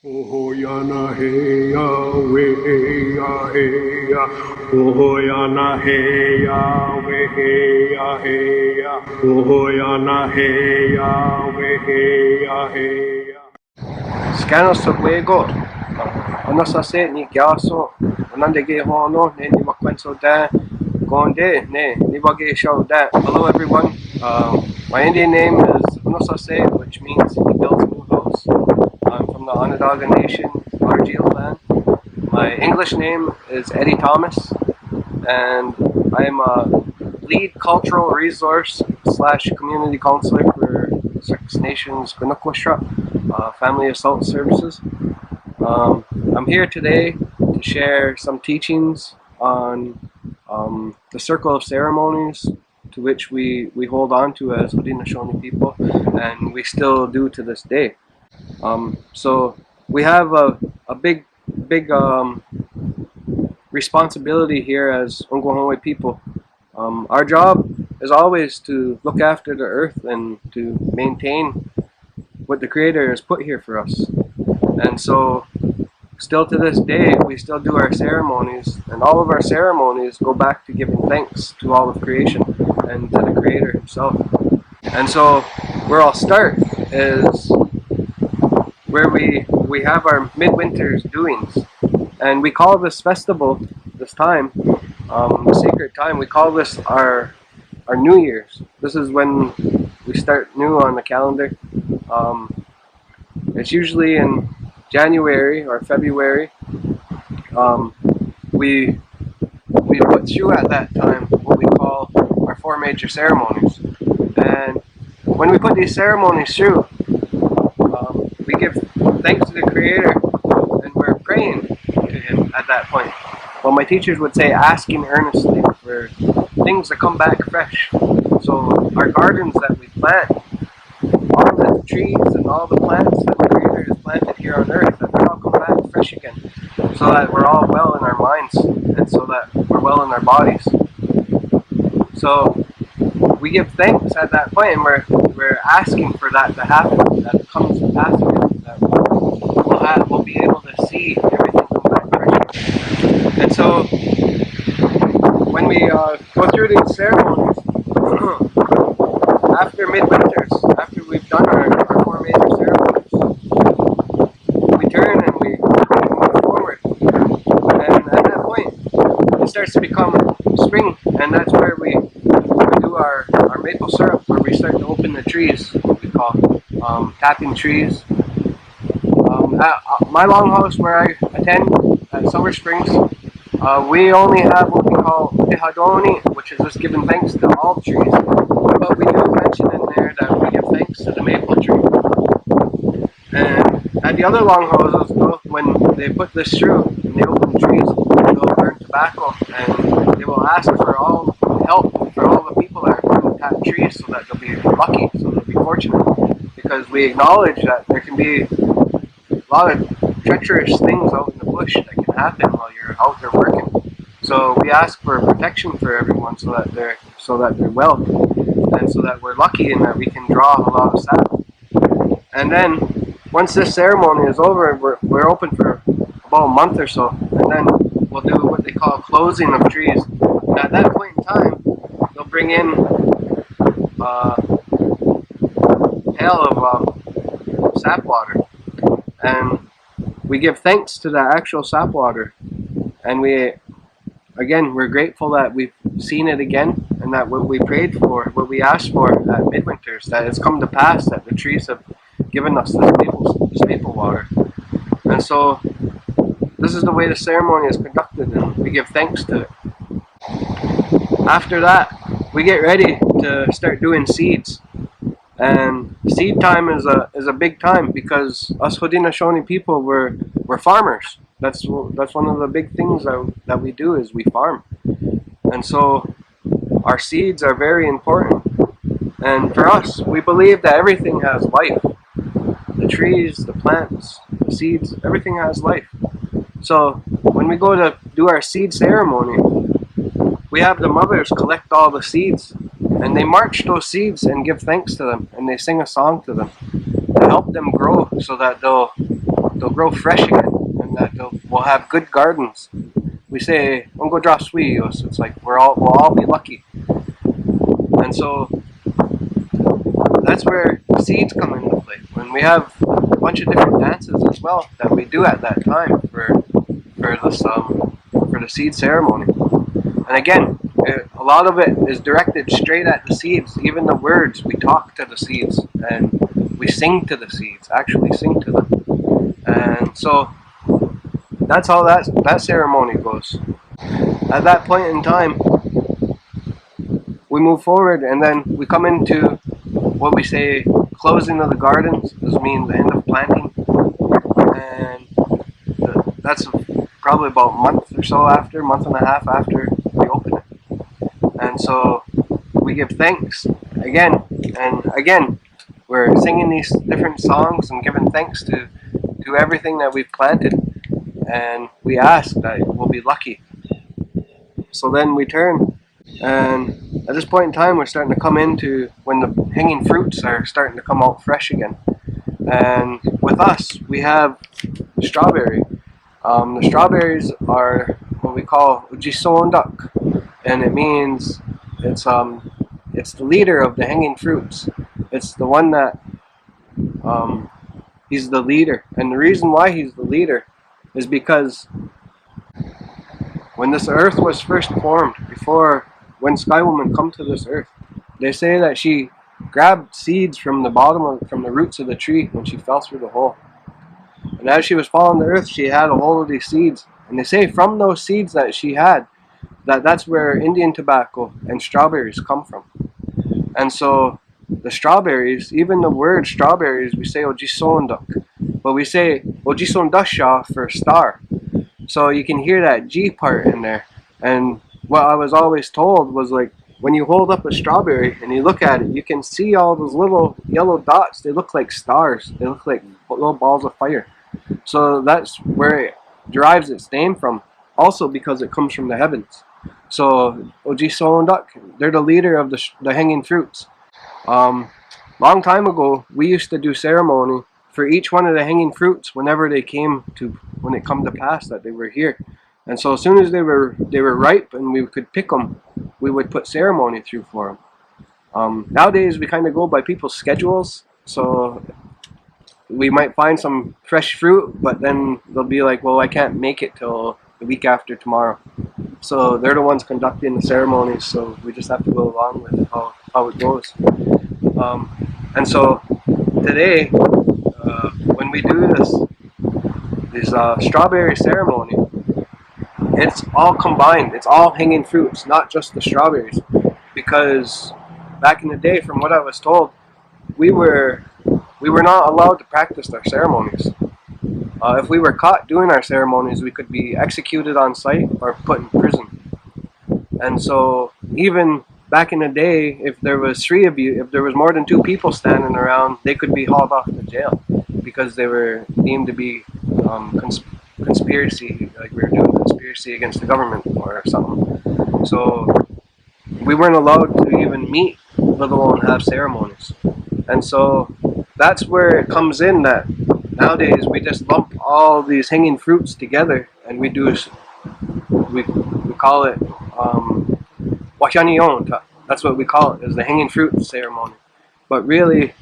Hohoyana heya weya heya. Hohoyana heya weya heya. Hohoyana heya weya heya. Scanos of Lego, Honohsase ni Gyaso, Onandege Hono, ne Nimakwenso da, Gonde, ne Nibage Show da. Hello everyone, my Indian name is Honohsase, which means he builds a new house. I'm from the Onondaga Nation, Argyle clan. My English name is Eddie Thomas, and I'm a lead cultural resource / community counselor for Six Nations Gunukwasha Family Assault Services. I'm here today to share some teachings on the Circle of Ceremonies, to which we hold on to as Haudenosaunee people, and we still do to this day. So we have a big responsibility here as Untitled people. Our job is always to look after the earth and to maintain what the Creator has put here for us. And so still to this day, we still do our ceremonies, and all of our ceremonies go back to giving thanks to all of creation and to the Creator Himself. And so where I'll start is where we have our midwinter's doings, and we call this festival, this time, the sacred time, we call this our New Year's. This is when we start new on the calendar. It's usually in January or February. We put through at that time what we call our 4 major ceremonies, and when we put these ceremonies through, we give thanks to the Creator, and we're praying to Him at that point. Well, my teachers would say, asking earnestly for things to come back fresh. So our gardens that we plant, all the trees and all the plants that the Creator has planted here on earth, that they all come back fresh again, so that we're all well in our minds, and so that we're well in our bodies. So we give thanks at that point, and we're asking for that to happen, that comes after it, that we'll be able to see everything come back fresh. And so when we go through these ceremonies, after midwinters, after we've done our 4 major ceremonies, we turn and we move forward. And at that point, it starts to become spring, and that's where we do our maple syrup, where we start to open the trees, what we call tapping trees. At my longhouse where I attend at Summer Springs, we only have what we call Haudenosaunee, which is just giving thanks to all the trees. But we do mention in there that we give thanks to the maple tree. And at the other longhouses, though, when they put this through and they open the trees, they'll burn tobacco, and they will ask for all help for all the people that are going to tap trees, so that they'll be lucky, so they'll be fortunate. Because we acknowledge that there can be a lot of treacherous things out in the bush that can happen while you're out there working. So we ask for protection for everyone, so that they're well, and so that we're lucky and that we can draw a lot of sap. And then once this ceremony is over, we're open for about a month or so, and then we'll do what they call closing of trees. And at that point in time, they'll bring in a pail of sap water, and we give thanks to the actual sap water, and we're grateful that we've seen it again, and that what we prayed for, what we asked for at midwinters, that it's come to pass, that the trees have given us this maple water. And so this is the way the ceremony is conducted, and we give thanks to it. After that, we get ready to start doing seeds. And seed time is a big time, because us Haudenosaunee people, we're farmers. That's one of the big things that we do, is we farm. And so our seeds are very important. And for us, we believe that everything has life. The trees, the plants, the seeds, everything has life. So when we go to do our seed ceremony, we have the mothers collect all the seeds, and they march those seeds and give thanks to them, and they sing a song to them to help them grow, so that they'll they'll grow fresh again, and that we'll have good gardens. We say "Ungo draswi," so it's like we'll all be lucky. And so that's where seeds come into play. When we have a bunch of different dances as well that we do at that time for the seed ceremony. And again, a lot of it is directed straight at the seeds. Even the words, we talk to the seeds and we sing to the seeds, actually sing to them. And so that's how that ceremony goes. At that point in time, we move forward, and then we come into what we say closing of the gardens. This means the end of planting, and that's probably about a month or so after, month and a half after we open it. And so we give thanks again and again. We're singing these different songs and giving thanks to everything that we've planted, and we ask that we'll be lucky. So then we turn, and at this point in time, we're starting to come into when the hanging fruits are starting to come out fresh again. And with us, we have strawberry. The strawberries are what we call Haudenosaunee, and it means it's the leader of the hanging fruits. It's the one that he's the leader, and the reason why he's the leader is because when this earth was first formed, when Sky Woman come to this earth, they say that she grabbed seeds from the roots of the tree when she fell through the hole. And as she was falling to earth, she had a hold of these seeds. And they say from those seeds that she had, that's where Indian tobacco and strawberries come from. And so the strawberries, even the word strawberries, we say Haudenosaunee, but we say Haudenosaunee for star. So you can hear that G part in there. And what I was always told was, like, when you hold up a strawberry and you look at it, you can see all those little yellow dots. They look like stars. They look like little balls of fire. So that's where it derives its name from. Also because it comes from the heavens. So Haudenosaunee, they're the leader of the hanging fruits. Long time ago, we used to do ceremony for each one of the hanging fruits when it come to pass that they were here. And so as soon as they were ripe and we could pick them, we would put ceremony through for them. Nowadays we kind of go by people's schedules, so we might find some fresh fruit, but then they'll be like, well, I can't make it till the week after tomorrow. So they're the ones conducting the ceremonies, so we just have to go along with how it goes. And so today, when we do this strawberry ceremony, it's all combined. It's all hanging fruits, not just the strawberries. Because back in the day, from what I was told, we were not allowed to practice our ceremonies. If we were caught doing our ceremonies, we could be executed on sight or put in prison. And so even back in the day, if there was more than 2 people standing around, they could be hauled off to jail because they were deemed to be conspiracy, like we were doing conspiracy against the government or something. So we weren't allowed to even meet, let alone have ceremonies. And so that's where it comes in that nowadays we just lump all these hanging fruits together, and we call it Wahyanion. That's what we call it, is the hanging fruit ceremony. But really,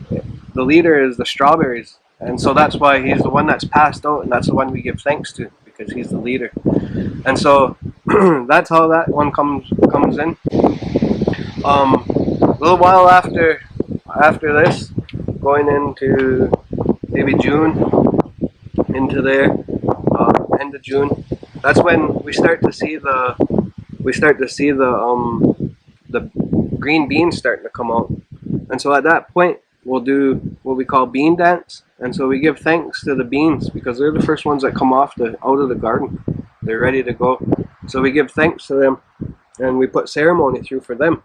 the leader is the strawberries, and so that's why he's the one that's passed out, and that's the one we give thanks to, because he's the leader. And so that's how that one comes in. A little while after this, going into maybe June, into there, end of June, that's when we start to see the green beans starting to come out. And so at that point, we'll do what we call bean dance. And so we give thanks to the beans because they're the first ones that come out of the garden. They're ready to go. So we give thanks to them, and we put ceremony through for them.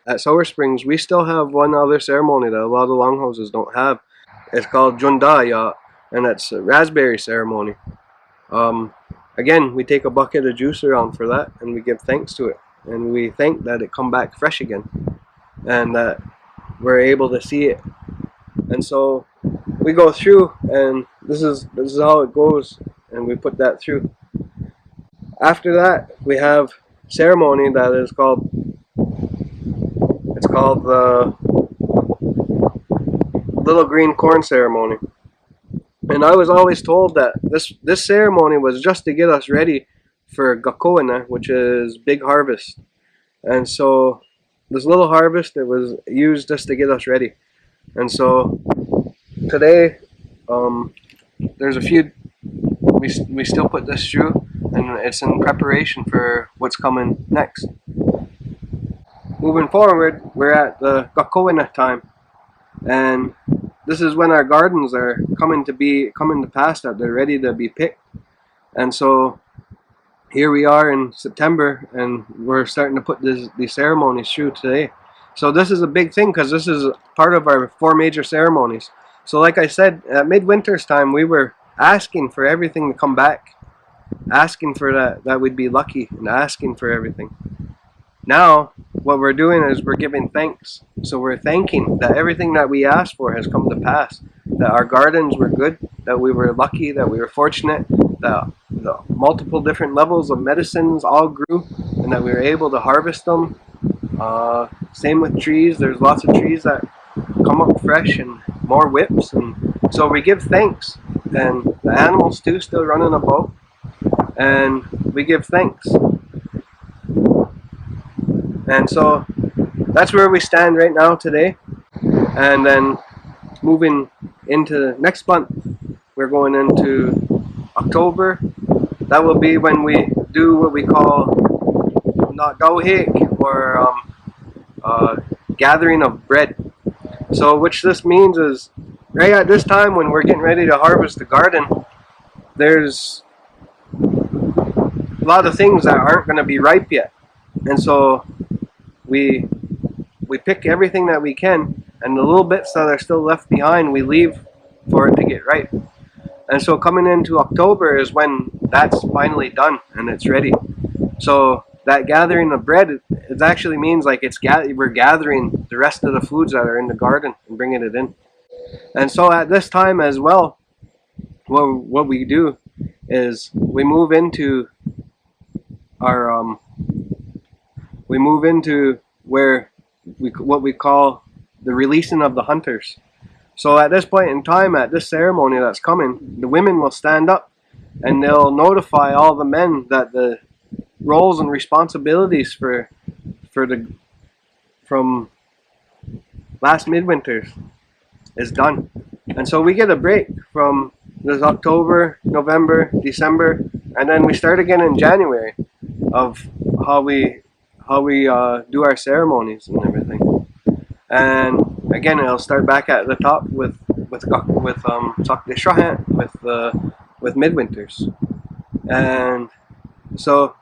At Sour Springs, we still have one other ceremony that a lot of longhouses don't have. It's called Jundaya, and that's a raspberry ceremony. Again, we take a bucket of juice around for that, and we give thanks to it. And we thank that it come back fresh again, and that we're able to see it. And so we go through and this is how it goes, and we put that through. After that, we have ceremony that is called, it's called the Little Green Corn Ceremony. And I was always told that this ceremony was just to get us ready for Gakoina, which is big harvest. And so this little harvest, it was used just to get us ready. And so today, there's a few, we still put this through, and it's in preparation for what's coming next. Moving forward, we're at the Gakoina time, and this is when our gardens are coming to pass, that they're ready to be picked. And so here we are in September, and we're starting to put these ceremonies through today. So this is a big thing, because this is part of our 4 major ceremonies. So like I said, at midwinter's time, we were asking for everything to come back, asking for that we'd be lucky, and asking for everything. Now, what we're doing is we're giving thanks. So we're thanking that everything that we asked for has come to pass, that our gardens were good, that we were lucky, that we were fortunate, that the multiple different levels of medicines all grew, and that we were able to harvest them. Same with trees. There's lots of trees that come up fresh, and more whips, and so we give thanks. And the animals too still running about, and we give thanks. And so that's where we stand right now today. And then moving into next month, we're going into October. That will be when we do what we call Nagauhik, or gathering of bread. So which this means is, right at this time when we're getting ready to harvest the garden, there's a lot of things that aren't going to be ripe yet. And so we pick everything that we can, and the little bits that are still left behind, we leave for it to get ripe. And so coming into October is when that's finally done and it's ready. So that gathering of bread, it actually means like we're gathering the rest of the foods that are in the garden and bringing it in. And so at this time as well, what we do is we move into our where what we call the releasing of the hunters. So at this point in time, at this ceremony that's coming, the women will stand up and they'll notify all the men that the roles and responsibilities from last midwinters is done. And so we get a break from this October, November, December, and then we start again in January of how we do our ceremonies and everything. And again, it'll start back at the top with Sakdeshrahan, with midwinters. And so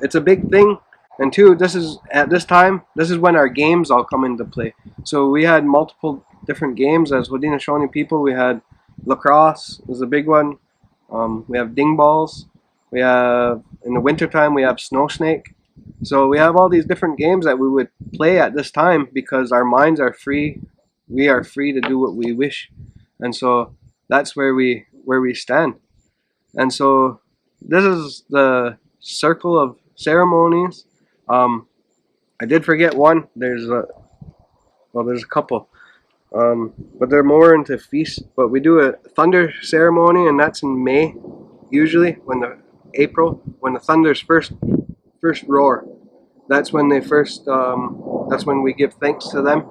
it's a big thing. And two, this is when our games all come into play. So we had multiple different games as Haudenosaunee people. We had lacrosse was a big one. We have ding balls. We have, in the wintertime, we have snow snake. So we have all these different games that we would play at this time because our minds are free. We are free to do what we wish. And so that's where we stand. And so this is the Circle of Ceremonies. I did forget one. There's a couple. But they're more into feasts. But we do a thunder ceremony, and that's in May, usually when the thunders first roar. That's when they first. That's when we give thanks to them.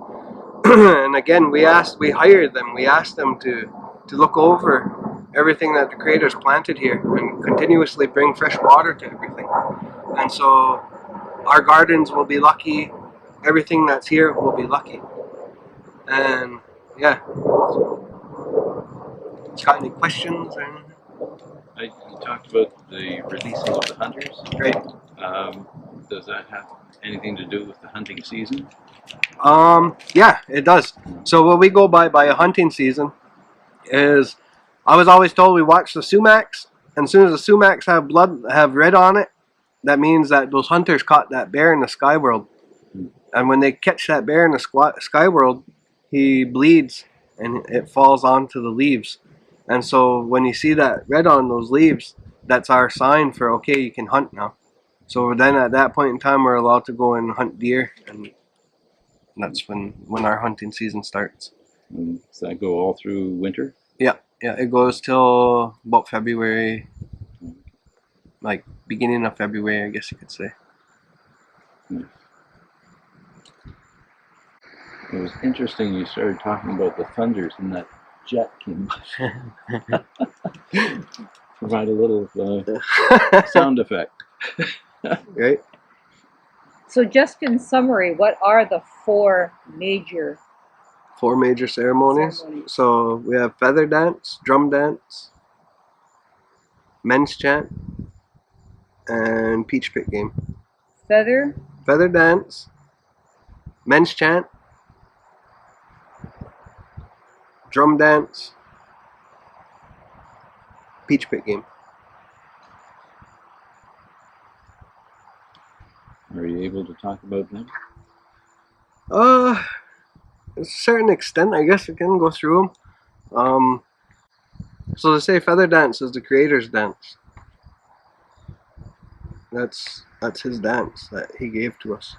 And again, we hired them. We asked them to look over everything that the Creator's planted here and continuously bring fresh water to everything. And so our gardens will be lucky. Everything that's here will be lucky. And yeah. Got any questions or anything? You talked about the releasing of the hunters. Right. Does that have anything to do with the hunting season? Yeah, it does. So what we go by a hunting season is, I was always told we watch the sumacs, and as soon as the sumacs have red on it, that means that those hunters caught that bear in the sky world. And when they catch that bear in the sky world, he bleeds and it falls onto the leaves. And so when you see that red on those leaves, that's our sign for, okay, you can hunt now. So then at that point in time, we're allowed to go and hunt deer, and that's when our hunting season starts. Does that go all through winter? Yeah, it goes till about February, like beginning of February, I guess you could say. Nice. It was interesting you started talking about the thunders and that jet came by. Provide a little sound effect. Right? So just in summary, what are the four major ceremonies. So we have feather dance, drum dance, men's chant, and peach pit game. Feather dance, men's chant, drum dance, peach pit game. Are you able to talk about them? To a certain extent, I guess we can go through them. So to say feather dance is the creator's dance. That's his dance that he gave to us.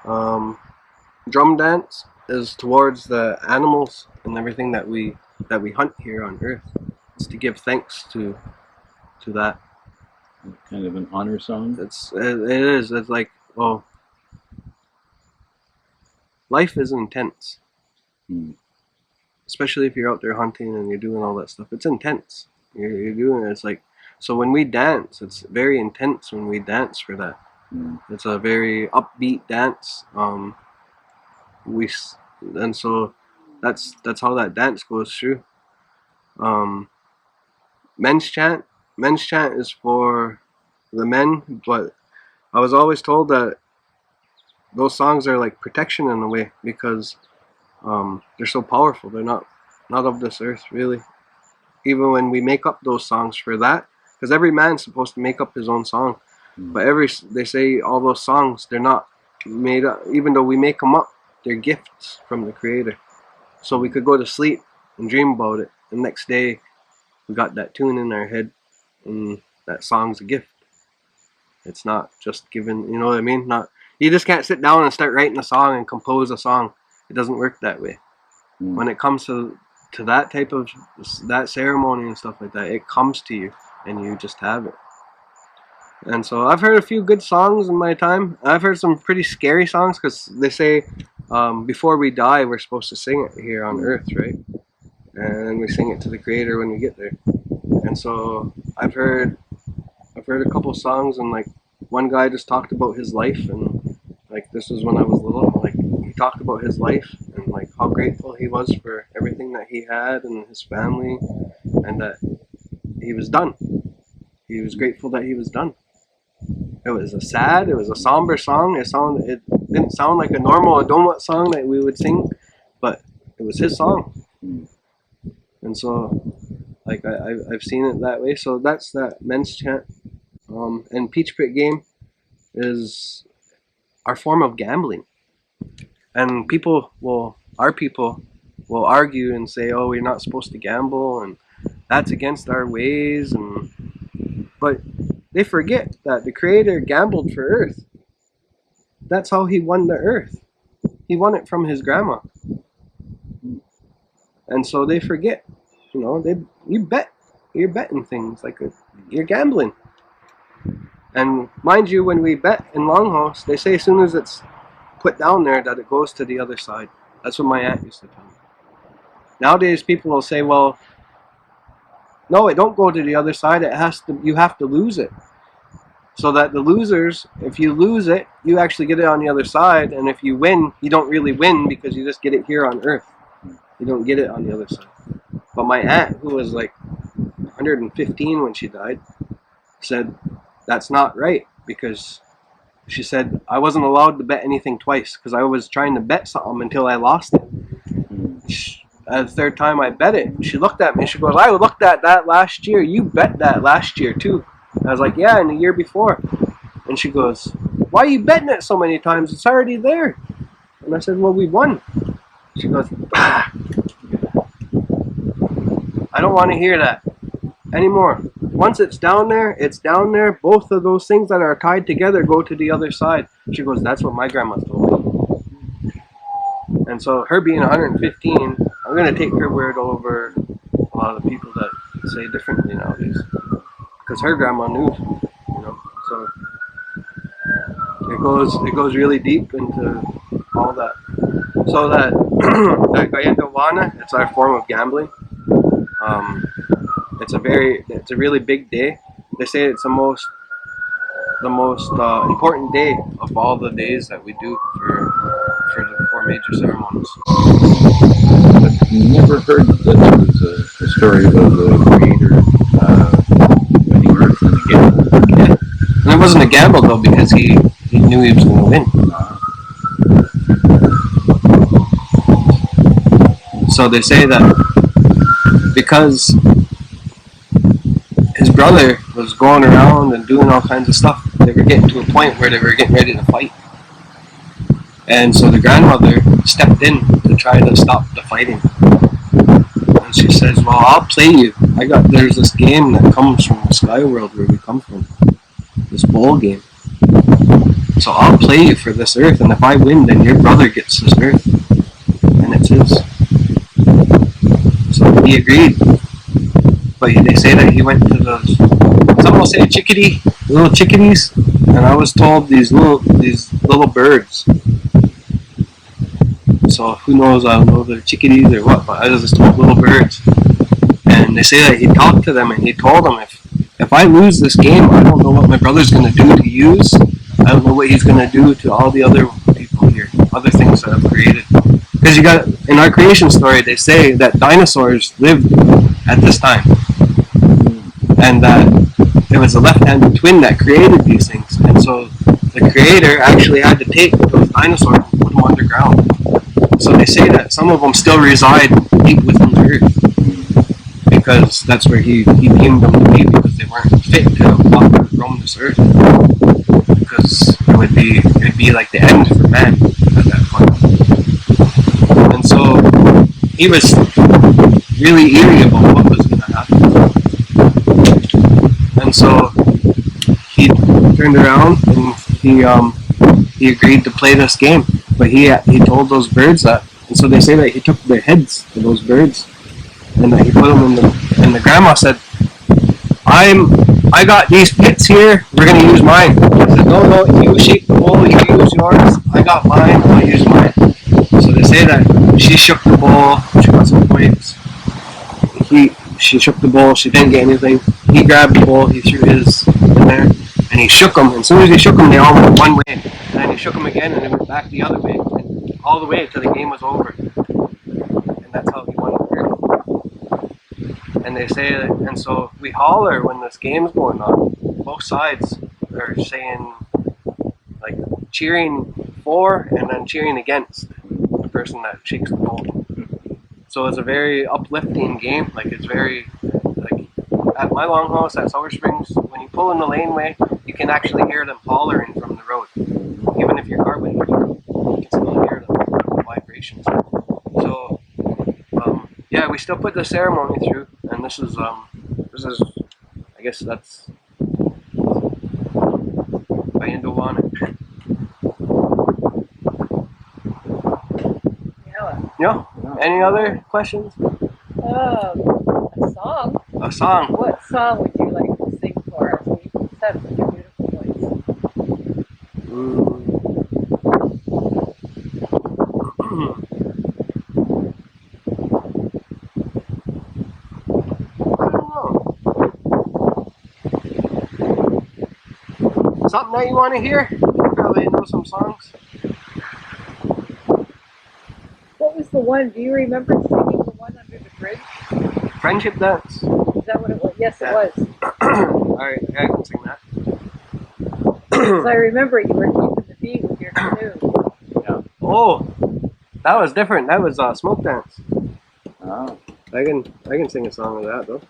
Drum dance is towards the animals and everything that we hunt here on Earth. It's to give thanks to that. Kind of an honor song? It is. It's like, well, life is intense. Especially if you're out there hunting and you're doing all that stuff. It's intense. You're doing it. It's like, so when we dance, it's very intense when we dance for that. It's a very upbeat dance. And so that's how that dance goes through. Men's chant is for the men, but I was always told that those songs are like protection in a way, because they're so powerful. They're not of this earth, really. Even when we make up those songs for that, because every man's supposed to make up his own song, but they say all those songs, they're not made up. Even though we make them up, they're gifts from the Creator. So we could go to sleep and dream about it, and the next day we got that tune in our head, and that song's a gift. It's not just given, you know what I mean? You just can't sit down and start writing a song and compose a song. It doesn't work that way. When it comes to that type of that ceremony and stuff like that, it comes to you and you just have it. And so I've heard a few good songs in my time. I've heard some pretty scary songs, because they say before we die, we're supposed to sing it here on Earth, right? And we sing it to the Creator when we get there. And so I've heard a couple songs, and like one guy just talked about his life, and like this was when I was little. Like he talked about his life and like how grateful he was for everything that he had and his family, and that he was done. He was grateful that he was done. It was a somber song. It didn't sound like a normal Adonwat song that we would sing, but it was his song. And so, like I've seen it that way. So that's that men's chant. And peach pit game is our form of gambling. And our people will argue and say, "Oh, we're not supposed to gamble, and that's against our ways." But they forget that the Creator gambled for Earth. That's how he won the Earth. He won it from his grandma. And so they forget. You bet. You're betting things like you're gambling. And mind you, when we bet in Longhouse, they say as soon as it's put down there that it goes to the other side. That's what my aunt used to tell me. Nowadays, people will say, "Well, no, it don't go to the other side. You have to lose it." So that the losers, if you lose it, you actually get it on the other side. And if you win, you don't really win, because you just get it here on Earth. You don't get it on the other side. But my aunt, who was like 115 when she died, said that's not right, because she said I wasn't allowed to bet anything twice, because I was trying to bet something until I lost it. The third time I bet it, she looked at me and she goes, "I looked at that last year. You bet that last year too." And I was like, "Yeah, and the year before." And she goes, "Why are you betting it so many times? It's already there." And I said, "Well, we won." She goes, "Ah." I don't want to hear that anymore. Once it's down there, it's down there. Both of those things that are tied together go to the other side. She goes, that's what my grandma told me. And so her being 115, I'm going to take her word over a lot of the people that say differently nowadays. Because her grandma knew, you know. So it goes really deep into all that. So that Haudenosaunee, it's our form of gambling. It's a really big day. They say it's the most important day of all the days that we do for the 4 major ceremonies. But you never heard that there was a story about the creator winning Earth in a gamble. Yeah. And it wasn't a gamble though, because he knew he was going to win. So they say that because his brother was going around and doing all kinds of stuff, they were getting to a point where they were getting ready to fight. And so the grandmother stepped in to try to stop the fighting. And she says, well, I'll play you. There's this game that comes from the sky world where we come from. This bowl game. So I'll play you for this earth, and if I win, then your brother gets this earth. And it's his. So he agreed. But they say that he went to those, some will say little chickadees, and I was told these little birds. So who knows, I don't know if they're chickadees or what, but I was just told little birds. And they say that he talked to them and he told them, if I lose this game, I don't know what my brother's going to do to yous. I don't know what he's going to do to all the other people here, other things that I've created. Because in our creation story, they say that dinosaurs lived at this time. And that it was a left-handed twin that created these things. And so the creator actually had to take those dinosaurs and put them underground. So they say that some of them still reside deep within the earth. Because that's where he deemed them to be, because they weren't fit to walk and roam this earth. Because it'd be like the end for man at that point. And so he was really eerie about what was going to happen. And so he turned around and he agreed to play this game. But he told those birds that. And so they say that he took the heads of those birds and that he put them and the grandma said, I got these pits here, we're going to use mine. He said, no, you shake the bowl, you use yours, I got mine, I'll use mine. So they say that she shook the bowl, she got some points. She shook the bowl, she didn't get anything. He grabbed the bowl, he threw his in there, and he shook them. And as soon as he shook them, they all went one way. And then he shook them again, and they went back the other way. And all the way until the game was over. And that's how he won the game. And they say that, and so we holler when this game's going on. Both sides are saying, like, cheering for and then cheering against the person that shakes the bowl. So it's a very uplifting game. Like, it's very, like, at my longhouse at Sour Springs, when you pull in the laneway, you can actually hear them hollering from the road. Even if your car went through, you can still hear the vibrations. So, yeah, we still put the ceremony through, and this is, I guess that's Haudenosaunee. Yeah. Any other questions? A song. A song. What song would you like to sing for us? You have such a beautiful voice. I don't know. Something that you want to hear? You probably know some songs. What was the one? Do you remember singing the one under the bridge? Friendship Dance. Is that what it was? Yes, Yeah. it was. Alright, yeah, I can sing that. Because I remember you were keeping the beat with your canoe. Yeah. Oh, that was different. That was Smoke Dance. Oh. I can sing a song of that though.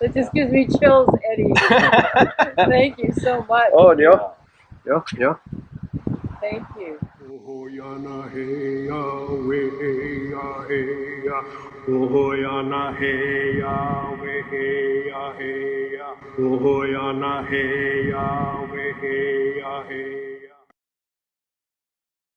That just gives me chills, Eddie. Thank you so much. Oh, yo. Yo, yo. Thank you. Honohsase, Honohsase, Honohsase.